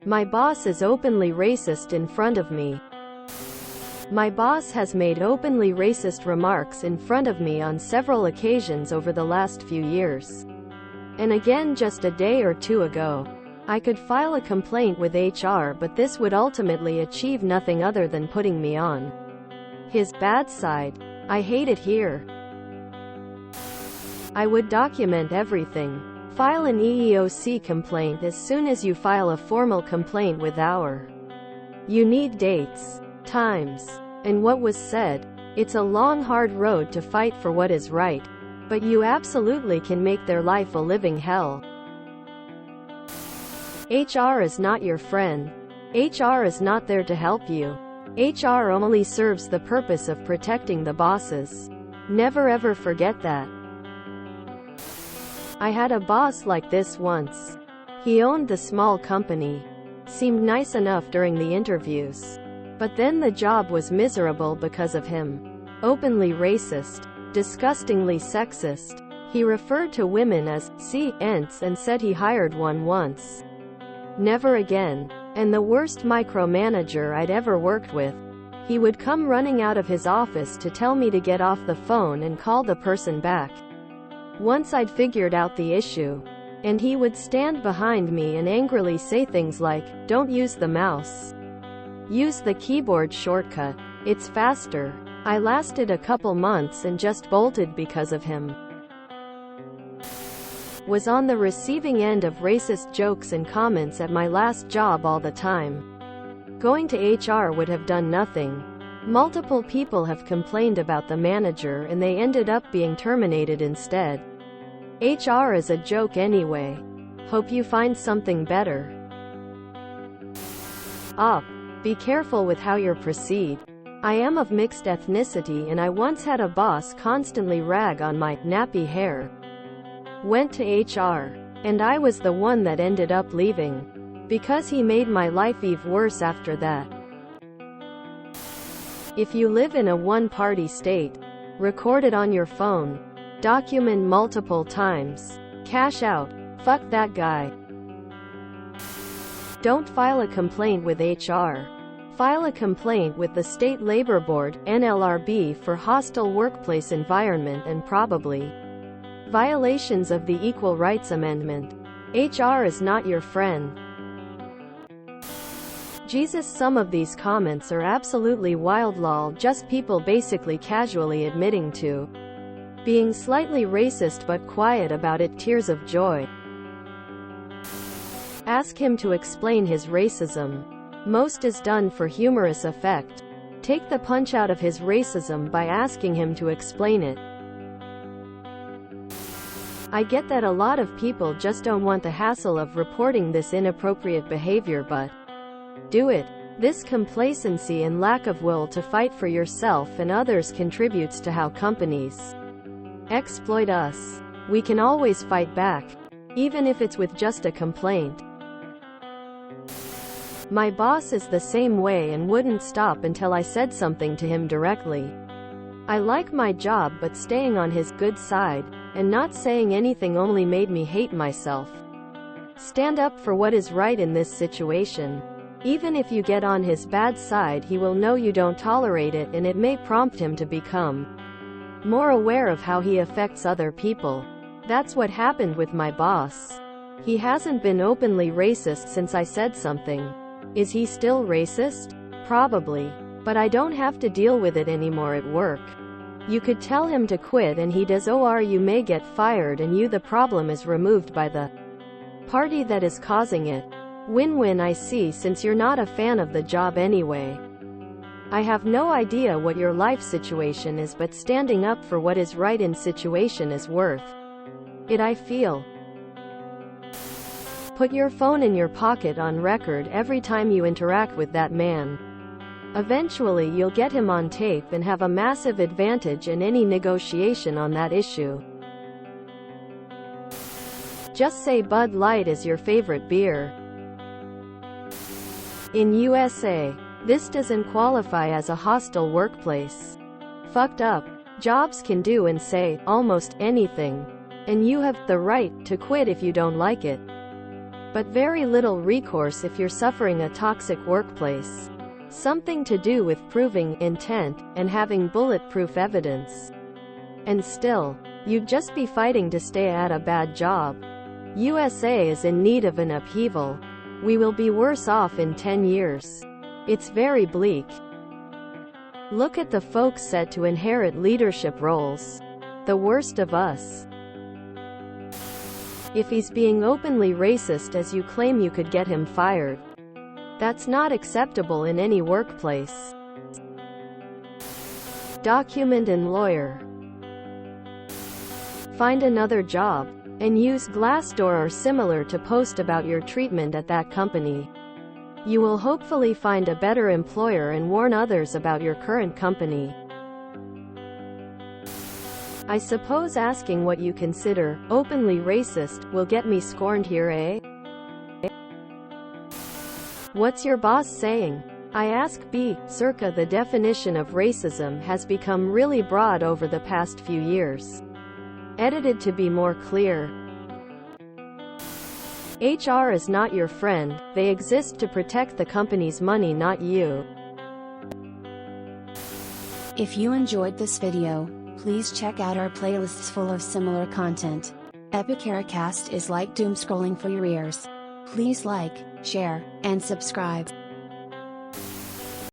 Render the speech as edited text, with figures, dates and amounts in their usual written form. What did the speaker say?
My boss is openly racist in front of me. My boss has made openly racist remarks in front of me on several occasions over the last few years. And again just a day or two ago. I could file a complaint with HR, but this would ultimately achieve nothing other than putting me on his bad side. I hate it here. I would document everything. File an EEOC complaint as soon as you file a formal complaint with our. You need dates, times, and what was said. It's a long, hard road to fight for what is right, but you absolutely can make their life a living hell. HR is not your friend. HR is not there to help you. HR only serves the purpose of protecting the bosses. Never ever forget that. I had a boss like this once. He owned the small company. Seemed nice enough during the interviews. But then the job was miserable because of him. Openly racist. Disgustingly sexist. He referred to women as ents and said he hired one once. Never again. And the worst micromanager I'd ever worked with. He would come running out of his office to tell me to get off the phone and call the person back. Once I'd figured out the issue. And he would stand behind me and angrily say things like, "Don't use the mouse. Use the keyboard shortcut. It's faster." I lasted a couple months and just bolted because of him. Was on the receiving end of racist jokes and comments at my last job all the time. Going to HR would have done nothing. Multiple people have complained about the manager and they ended up being terminated instead. HR is a joke anyway. Hope you find something better. Up. Be careful with how you proceed. I am of mixed ethnicity and I once had a boss constantly rag on my nappy hair. Went to HR. And I was the one that ended up leaving. Because he made my life even worse after that. If you live in a one-party state, record it on your phone. Document multiple times. Cash out. Fuck that guy. Don't file a complaint with HR. File a complaint with the State Labor Board, NLRB, for hostile workplace environment and probably violations of the Equal Rights Amendment. HR is not your friend. Jesus, some of these comments are absolutely wild lol, just people basically casually admitting to being slightly racist but quiet about it. Tears of joy. Ask him to explain his racism. Most is done for humorous effect. Take the punch out of his racism by asking him to explain it. I get that a lot of people just don't want the hassle of reporting this inappropriate behavior, but do it. This complacency and lack of will to fight for yourself and others contributes to how companies exploit us. We can always fight back, even if it's with just a complaint. My boss is the same way and wouldn't stop until I said something to him directly. I like my job, but staying on his good side and not saying anything only made me hate myself. Stand up for what is right in this situation. Even if you get on his bad side, he will know you don't tolerate it, and it may prompt him to become more aware of how he affects other people. That's what happened with my boss. He hasn't been openly racist since I said something. Is he still racist? Probably. But I don't have to deal with it anymore at work. You could tell him to quit and he does, or you may get fired and the problem is removed by the party that is causing it. Win-win, I see, since you're not a fan of the job anyway. I have no idea what your life situation is, but standing up for what is right in situation is worth it, I feel. Put your phone in your pocket on record every time you interact with that man. Eventually you'll get him on tape and have a massive advantage in any negotiation on that issue. Just say Bud Light is your favorite beer. In USA, this doesn't qualify as a hostile workplace. Fucked up. Jobs can do and say almost anything. And you have the right to quit if you don't like it. but very little recourse if you're suffering a toxic workplace. Something to do with proving intent and having bulletproof evidence. And still, you'd just be fighting to stay at a bad job. USA is in need of an upheaval. We will be worse off in 10 years. It's very bleak. Look at the folks set to inherit leadership roles. The worst of us. If he's being openly racist as you claim, you could get him fired. That's not acceptable in any workplace. Document and lawyer. Find another job, and use Glassdoor or similar to post about your treatment at that company. You will hopefully find a better employer and warn others about your current company. I suppose asking what you consider openly racist will get me scorned here, eh? What's your boss saying? I ask B. Circa the definition of racism has become really broad over the past few years. Edited to be more clear. HR is not your friend, they exist to protect the company's money, not you. If you enjoyed this video, please check out our playlists full of similar content. Epicaricast is like doom scrolling for your ears. Please like, share, and subscribe.